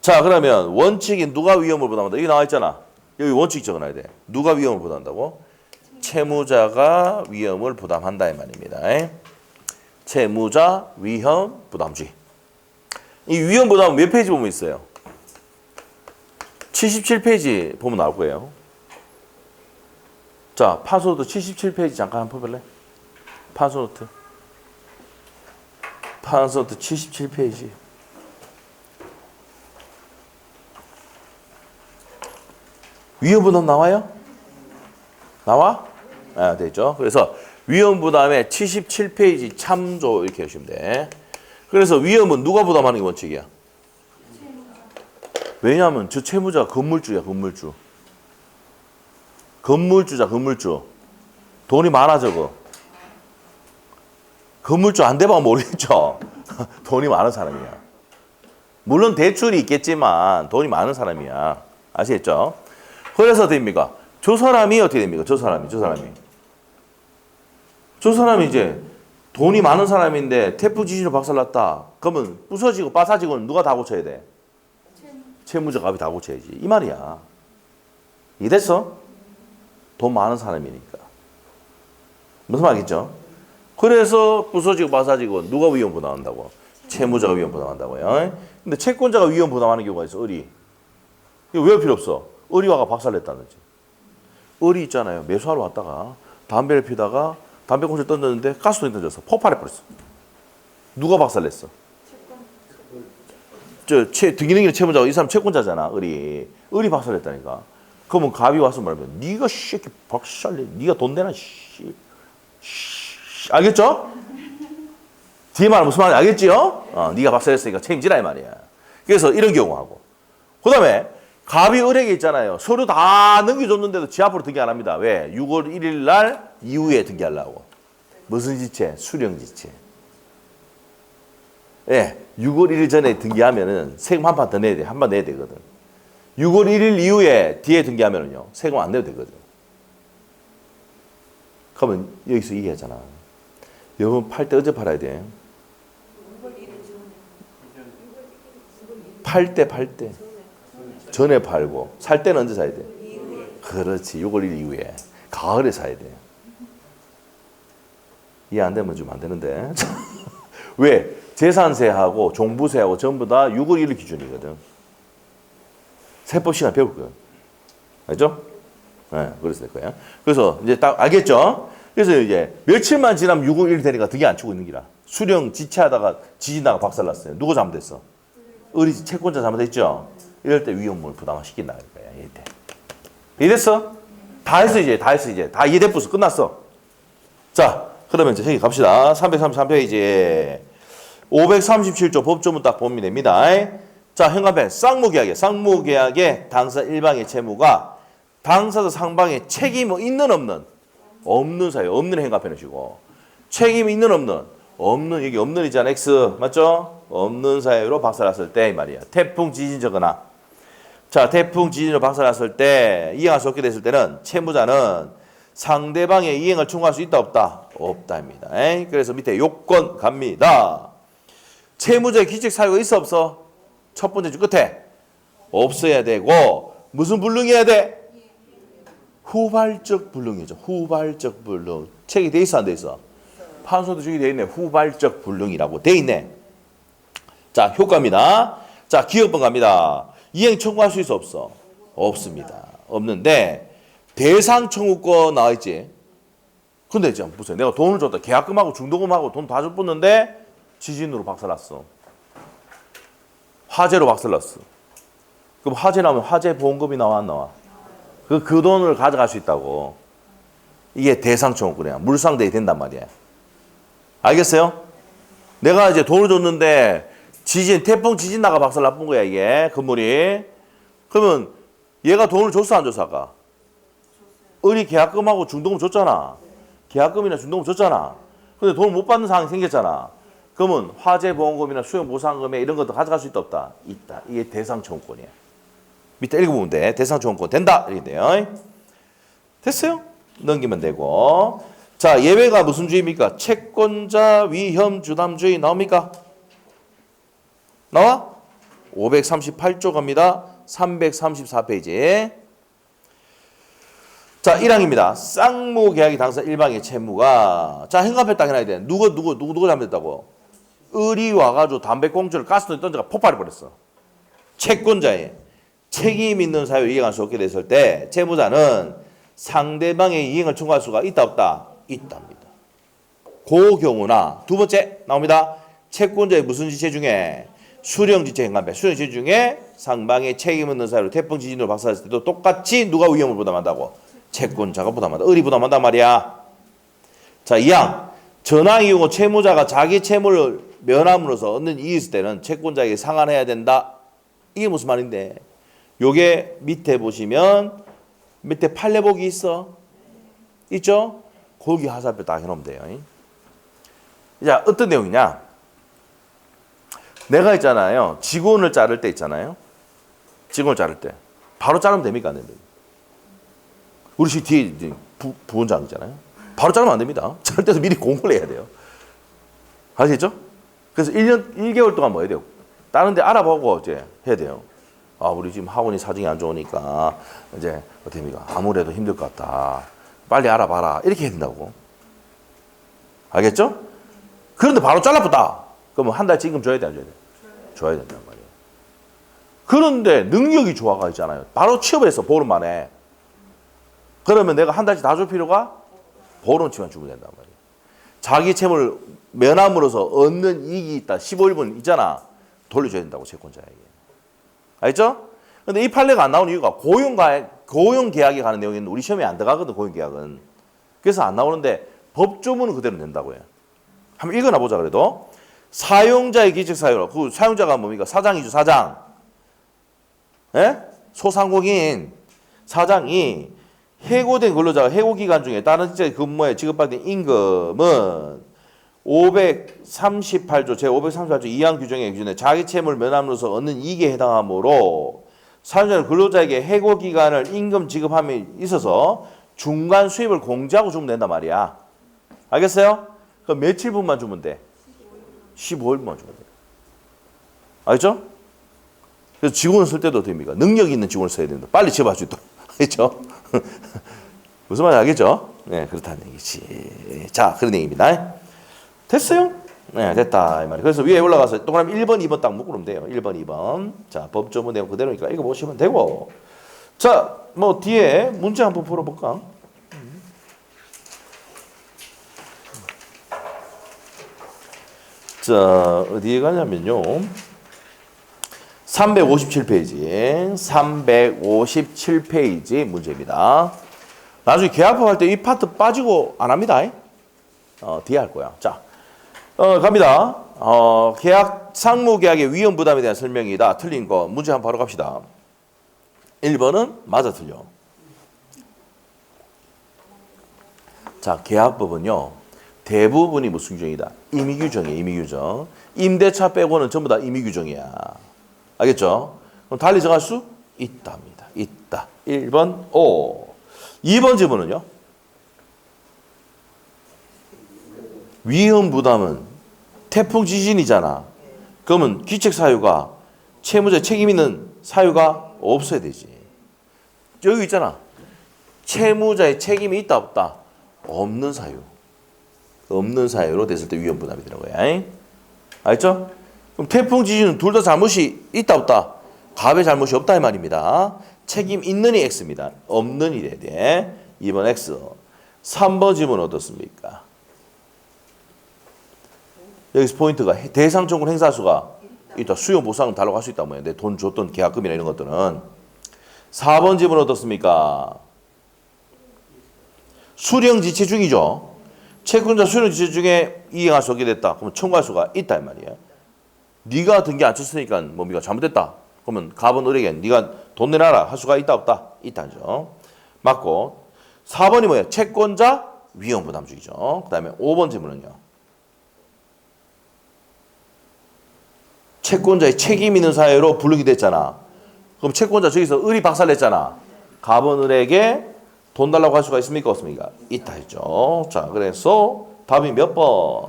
자, 그러면 원칙이 누가 위험을 부담한다? 여기 나와 있잖아. 여기 원칙 적어놔야 돼. 누가 위험을 부담한다고? 채무자가 위험을 부담한다 이 말입니다. 채무자 위험 부담주의. 이 위험 부담은 몇 페이지 보면 있어요? 77페이지 보면 나올 거예요. 자, 파소노트 77페이지 잠깐 한번 볼래? 파소노트 77페이지. 위험부담 나와요? 나와? 되죠. 그래서 위험부담의 77페이지 참조 이렇게 하시면 돼. 그래서 위험은 누가 부담하는 게 원칙이야? 왜냐하면 저 채무자가 건물주야, 건물주. 건물주자, 건물주. 돈이 많아, 저거. 건물주 안 돼봐 모르겠죠? 돈이 많은 사람이야. 물론 대출이 있겠지만 돈이 많은 사람이야. 아시겠죠? 그래서 됩니까? 저 사람이 어떻게 됩니까? 저 사람이. 저 사람이 이제 돈이 많은 사람인데 태풍 지진으로 박살났다. 그러면 부서지고 빠사지고는 누가 다 고쳐야 돼? 채무자 갑이 다 고쳐야지. 이 말이야. 이해됐어? 돈 많은 사람이니까. 무슨 말이겠죠? 그래서 부서지고 빠사지고 누가 위험 부담한다고? 채무자가 위험 부담한다고요. 근데 채권자가 위험 부담하는 경우가 있어. 의리. 이거 왜 필요 없어? 의리화가 박살냈다든지. 의리 있잖아요. 매수하러 왔다가 담배를 피다가 담배꽁초를 던졌는데 가스통에 던졌어. 폭발해버렸어. 누가 박살냈어? 등기능력 채무자가 이 사람 채권자잖아. 의리 박살냈다니까. 그러면 갑이 와서 말하면 네가 새끼 박살내. 네가 돈 내나 씨. 알겠죠? 뒤에 말은 무슨 말인지 알겠지요? 네가 박살냈으니까 책임지라 이 말이야. 그래서 이런 경우하고. 그 다음에 갑이 을에게 있잖아요. 서류 다 넘겨줬는데도 지 앞으로 등기 안 합니다. 왜? 6월 1일 날 이후에 등기하려고. 무슨 지체? 수령지체. 예, 6월 1일 전에 등기하면은 세금 한 판 더 내야 돼. 한 번 내야 되거든. 6월 1일 이후에 뒤에 등기하면은요, 세금 안 내도 되거든. 그러면 여기서 얘기하잖아. 여러분 팔 때 어제 팔아야 돼. 팔 때. 전에 팔고. 살 때는 언제 사야 돼? 그렇지. 6월 1일 이후에. 가을에 사야 돼. 이해 안 되면 좀 안 되는데. 왜? 재산세하고 종부세하고 전부 다 6월 1일 기준이거든. 세법 시간 배울 거예요. 알죠? 네, 그래서 될 거예요. 그래서 이제 딱 알겠죠? 그래서 이제 며칠만 지나면 6월 1일 되니까 득이 안 치고 있는 기라. 수령 지체하다가 지진다가 박살났어요. 누구 잘못했어? 의리 채권자 잘못했죠? 이럴 때 위험물 부담을 시킨다. 그러니까 이때. 이해됐어? 다 했어 이제. 다 이해됐어. 끝났어. 자, 그러면 이제 저기 갑시다. 333페이지. 537조 법조문 딱 보면 됩니다. 자, 현관편 쌍무계약의 당사 일방의 채무가 당사자 상방의 책임이 있는 없는 사유 없는 현관편을 주고 책임이 있는 없는 여기 없는이잖아. X 맞죠? 없는 사유로 박살났을 때 이 말이야. 태풍 지진이거나 자, 태풍 지진으로 박살났을 때 이행할 수 없게 됐을 때는 채무자는 상대방의 이행을 청구할 수 있다 없다? 없다입니다. 그래서 밑에 요건 갑니다. 채무자의 기책 사유가 있어 없어? 첫 번째 줄 끝에 없어야 되고 무슨 불능해야 돼? 후발적 불능이죠. 후발적 불능. 책이 돼 있어 안 돼 있어? 판소도 저기 돼 있네. 후발적 불능이라고 돼 있네. 자, 효과입니다. 자, 기억번 갑니다. 이행 청구할 수 있어 없어? 없습니다. 없는데 대상 청구권 나와 있지. 근데 이제 보세요. 내가 돈을 줬다. 계약금하고 중도금하고 돈 다 줬는데 지진으로 박살났어. 화재로 박살났어. 그럼 화재 나면 화재 보험금이 나와 안 나와? 그 돈을 가져갈 수 있다고. 이게 대상 청구권이야. 물상대에 된단 말이야. 알겠어요? 내가 이제 돈을 줬는데 태풍 지진 나가 박살 나쁜 거야 이게 건물이. 그러면 얘가 돈을 줬어 안 줬어 아까? 의리 계약금하고 중도금 줬잖아. 계약금이나 중도금 줬잖아. 근데 돈을 못 받는 상황이 생겼잖아. 그러면 화재 보험금이나 수용 보상금에 이런 것도 가져갈 수 있다 없다? 있다. 이게 대상 청구권이야. 밑에 읽어보면 돼. 대상 청구권 된다 이렇게 돼요. 됐어요? 넘기면 되고. 자, 예외가 무슨 주의입니까? 채권자 위험 주담주의 나옵니까? 나와? 538조 갑니다. 334페이지. 자, 1항입니다. 쌍무계약이 당사 일방의 채무가 자, 현관편 딱 해놔야 돼. 누구 잘못했다고? 을이 와가지고 담배꽁초를 가스통에 던져가 폭발해버렸어. 채권자의 책임 있는 사유 이행할 수 없게 됐을 때 채무자는 상대방의 이행을 청구할 수가 있다 없다? 있답니다. 그 경우나 두 번째 나옵니다. 채권자의 무슨 지체 중에 수령지체 현관편 수령지체 중에 상방의 책임 있는 사유로 태풍 지진으로 박살났을 때도 똑같이 누가 위험을 부담한다고? 채권자가 부담한다. 을이 부담한단 말이야. 자, 2항 전항 이후 채무자가 자기 채무를 면함으로써 얻는 이익이 있을 때는 채권자에게 상환해야 된다. 이게 무슨 말인데? 요게 밑에 보시면 밑에 판례복이 있어. 있죠? 거기 하사표 딱 해놓으면 돼요. 자, 어떤 내용이냐? 내가 있잖아요. 직원을 자를 때 있잖아요. 직원을 자를 때 바로 자르면 됩니까? 안 됩니까? 우리 집 뒤에 부원장 있잖아요. 바로 자르면 안 됩니다. 자를 때도 미리 공부를 해야 돼요. 아시겠죠? 그래서 1개월 동안 뭐 해야 돼요? 다른 데 알아보고 이제 해야 돼요. 아, 우리 지금 학원이 사정이 안 좋으니까 이제 어떻게 합니까? 아무래도 힘들 것 같다. 빨리 알아봐라. 이렇게 해야 된다고. 알겠죠? 그런데 바로 잘라붙다. 그러면 한 달치 임금 줘야 돼, 안 줘야 돼? 줘야 된단 말이에요. 그런데 능력이 좋아가 있잖아요. 바로 취업을 했어, 보름 만에. 그러면 내가 한 달치 다 줄 필요가? 보름치만 주면 된단 말이에요. 자기 채무를 면함으로써 얻는 이익이 있다. 15일분 있잖아. 돌려줘야 된다고, 채권자에게. 알겠죠? 근데 이 판례가 안 나오는 이유가 고용계약에 관한 내용이 있는데 우리 시험에 안 들어가거든, 고용계약은. 그래서 안 나오는데 법조문은 그대로 된다고요. 한번 읽어나 보자 그래도. 사용자의 기책사유로. 그 사용자가 뭡니까? 사장이죠, 사장. 예? 소상공인 사장이 해고된 근로자가 해고기간 중에 다른 직장에 근무에 지급받은 임금은 538조 제538조 2항 규정의 기준에 자기 채무를 면함으로써 얻는 이익에 해당하므로 사용자는 근로자에게 해고기간을 임금 지급함에 있어서 중간 수입을 공제하고 주면 된단 말이야. 알겠어요? 그럼 며칠분만 주면 돼? 15일만 주면 돼. 알겠죠? 그래서 직원을 쓸 때도 됩니까? 능력 있는 직원을 써야 됩니다. 빨리 취업할 수 있도록. 알겠죠? 무슨 말인지 알겠죠? 네, 그렇다는 얘기지. 자, 그런 얘기입니다. 됐어요? 네, 됐다. 이 말이에요. 그래서 위에 올라가서 동그라미 1번, 2번 딱 묶으면 돼요. 1번, 2번. 자, 법조문 내용 그대로니까 이거 보시면 되고. 자, 뭐 뒤에 문제 한번 풀어볼까? 자, 어디에 가냐면요. 357페이지. 357페이지 문제입니다. 나중에 계약법할 때 이 파트 빠지고 안 합니다. 뒤에 할 거야. 자, 갑니다. 계약, 상무계약의 위험 부담에 대한 설명이다. 틀린 거. 문제 한번 바로 갑시다. 1번은 맞아 틀려. 자, 계약법은요. 대부분이 무슨 규정이다? 임의규정이에요. 임의규정. 임대차 빼고는 전부 다 임의규정이야. 알겠죠? 그럼 달리 정할 수 있답니다. 있다. 1번 O. 2번 질문은요. 위험 부담은 태풍 지진이잖아. 그러면 기책 사유가 채무자의 책임 있는 사유가 없어야 되지. 여기 있잖아. 채무자의 책임이 있다 없다? 없는 사유. 없는 사유로 됐을 때 위험 부담이 되는 거야. 알죠? 그럼 태풍 지진은 둘 다 잘못이 있다 없다? 갑의 잘못이 없다 이 말입니다. 책임 있는이 X입니다. 없는 이래야 돼. 2번 X. 3번 질문 어떻습니까? 여기서 포인트가 대상적으로 행사할 수가 있다. 수요 보상은 달라고 할 수 있다. 뭐야. 내 돈 줬던 계약금이나 이런 것들은. 4번 질문 어떻습니까? 수령 지체 중이죠. 채권자 수령 지체 중에 이행할 수 없게 됐다. 그러면 청구할 수가 있다 이 말이야. 네가 등기 안 쳤으니까 뭡니까? 잘못됐다. 그러면 갑은 을에게 네가 돈 내놔라 할 수가 있다 없다? 있다죠. 맞고 4번이 뭐예요? 채권자 위험 부담주의죠. 그 다음에 5번 질문은요. 채권자의 책임 있는 사유로 불능이 됐잖아. 그럼 채권자 저기서 을이 박살냈잖아. 갑은 을에게 돈 달라고 할 수가 있습니까? 없습니까? 있다 했죠. 자, 그래서 답이 몇 번?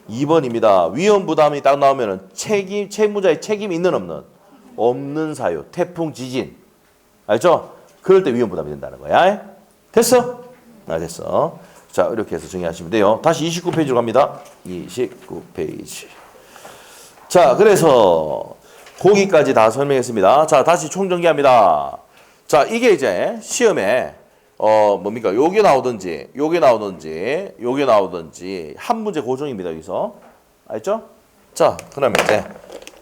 2번입니다. 위험 부담이 딱 나오면은 채무자의 책임 있는 없는? 없는 사유. 태풍, 지진. 알죠? 그럴 때 위험 부담이 된다는 거야. 됐어? 됐어. 자, 이렇게 해서 정리하시면 돼요. 다시 29페이지로 갑니다. 29페이지. 자, 그래서 거기까지 다 설명했습니다. 자, 다시 총정리합니다. 자, 이게 이제 시험에 뭡니까? 요게 나오든지, 요게 나오든지, 요게 나오든지 한 문제 고정입니다. 여기서. 알죠? 자, 그다음에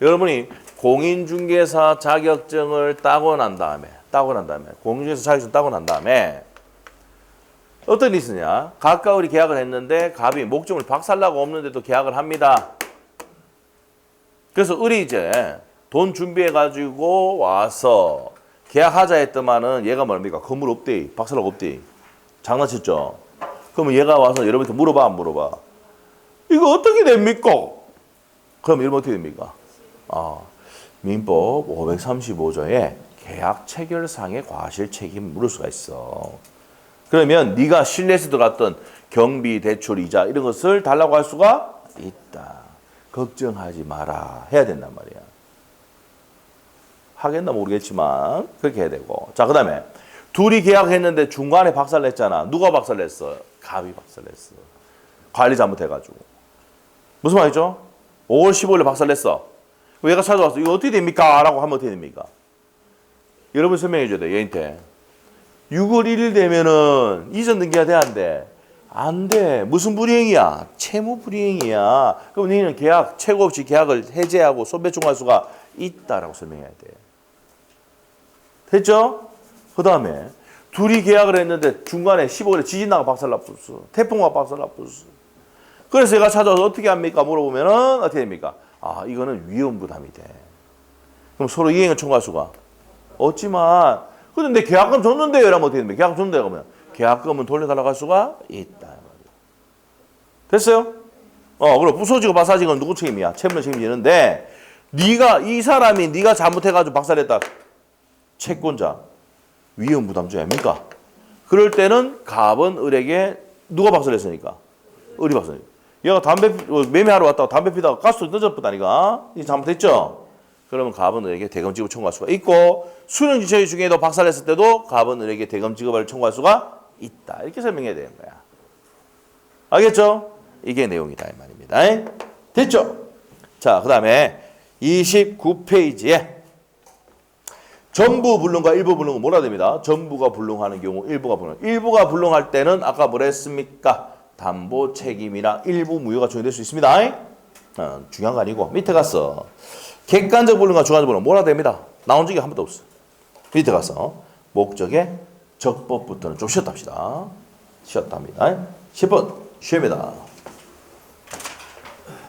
여러분이 공인중개사 자격증을 따고 난 다음에 공인중개사 자격증 따고 난 다음에 어떤 일이 있으냐? 갑과 을이 계약을 했는데 갑이 목적물 박살나고 없는데도 계약을 합니다. 그래서 을이 이제 돈 준비해가지고 와서 계약하자 했더만은 얘가 뭡니까? 건물 없대. 박살나고 없대. 장난쳤죠? 그러면 얘가 와서 여러분한테 물어봐, 안 물어봐? 이거 어떻게 됩니까? 그럼 이러면 어떻게 됩니까? 민법 535조에 계약 체결상의 과실 책임 물을 수가 있어. 그러면 네가 실내에서 들어갔던 경비, 대출, 이자 이런 것을 달라고 할 수가 있다. 걱정하지 마라. 해야 된단 말이야. 하겠나 모르겠지만 그렇게 해야 되고. 자, 그 다음에 둘이 계약했는데 중간에 박살냈잖아. 누가 박살냈어? 갑이 박살냈어. 관리 잘못해가지고. 무슨 말이죠? 5월 15일에 박살냈어. 얘가 찾아왔어. 이거 어떻게 됩니까? 라고 하면 어떻게 됩니까? 여러분 설명해 줘야 돼. 얘한테. 6월 1일 되면은 이전 등기가 돼, 안 돼? 안 돼. 무슨 불이행이야? 채무 불이행이야. 그럼 너희는 계약, 최고 없이 계약을 해제하고 손배충할 수가 있다라고 설명해야 돼. 됐죠? 그 다음에 둘이 계약을 했는데 중간에 15일에 지진 나가 박살나 뿌렸어. 태풍과 박살나 뿌렸어. 그래서 얘가 찾아와서 어떻게 합니까? 물어보면은 어떻게 됩니까? 이거는 위험 부담이 돼. 그럼 서로 이행을 청구할 수가 없지만, 근데 내 계약금 줬는데요? 이러면 어떻게 됩니까? 계약금 줬는데 그러면 계약금은 돌려달라고 할 수가 있다. 됐어요? 그럼 부서지고 마사지는 건 누구 책임이야? 채무자 책임지는데, 이 사람이 네가 잘못해가지고 박살냈다. 채권자 위험 부담주의 아닙니까? 그럴 때는 갑은 을에게 누가 박살냈으니까? 을이 박살냈으니까. 얘가 담배 매매하러 왔다가 담배 피다가 가스도 늦었다니까. 이게 잘못됐죠? 그러면 갑은 을에게 대검 지급을 청구할 수가 있고 수령 지처리 중에도 박살냈을 때도 갑은 을에게 대검 지급을 청구할 수가 있다. 이렇게 설명해야 되는 거야. 알겠죠? 이게 내용이다 이 말입니다. 됐죠? 자, 그 다음에 29페이지에 전부 불능과 일부 불능은 뭐라 됩니다. 전부가 불능하는 경우 일부가 불능. 일부가 불능할 때는 아까 뭐랬습니까? 담보 책임이랑 일부 무효가 적용될 수 있습니다. 중요한 거 아니고 밑에 가서 객관적 불능과 주관적 불능 뭐라 됩니다. 나온 적이 한 번도 없어. 밑에 가서 목적의 적법부터는 좀 쉬었다 합시다. 쉬었다 합니다. 10분 쉬입니다.